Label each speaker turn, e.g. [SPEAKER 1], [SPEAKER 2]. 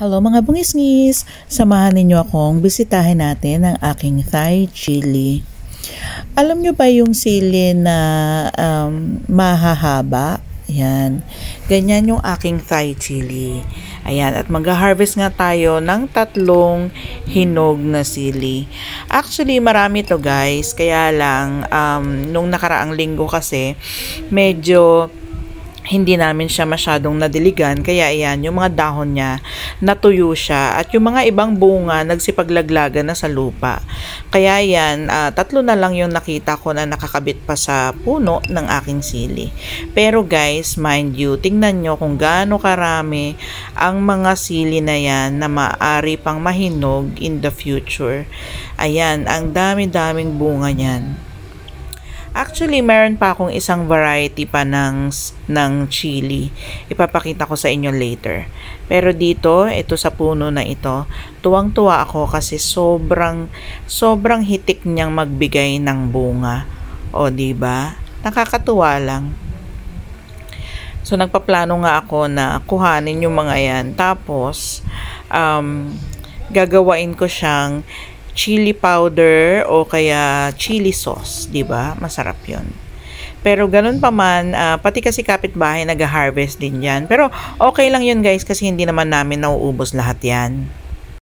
[SPEAKER 1] Hello mga bungisngis! Samahan ninyo akong bisitahin natin ang aking Thai chili. Alam nyo ba yung sili na mahahaba? Ayan. Ganyan yung aking Thai chili. Ayan. At mag-harvest nga tayo ng 3 hinog na sili. Actually, marami to guys. Kaya lang, nung nakaraang linggo kasi, medyo hindi namin siya masyadong nadiligan, kaya ayan, yung mga dahon niya natuyo siya at yung mga ibang bunga nagsipaglaglagan na sa lupa. Kaya ayan, 3 na lang yung nakita ko na nakakabit pa sa puno ng aking sili. Pero guys, mind you, tingnan nyo kung gaano karami ang mga sili na yan na maaari pang mahinog in the future. Ayan, ang dami-daming bunga niyan. Actually, meron pa akong isang variety pa ng chili. Ipapakita ko sa inyo later. Pero dito, ito sa puno na ito, tuwang-tuwa ako kasi sobrang hitik niyang magbigay ng bunga. O, diba? Nakakatuwa lang. So, nagpaplano nga ako na kuhanin yung mga yan. Tapos, gagawain ko siyang chili powder o kaya chili sauce, 'di ba? Masarap 'yon. Pero ganun pa man, pati kasi kapitbahay nag-harvest din 'yan. Pero okay lang 'yun, guys, kasi hindi naman namin nauubos lahat 'yan.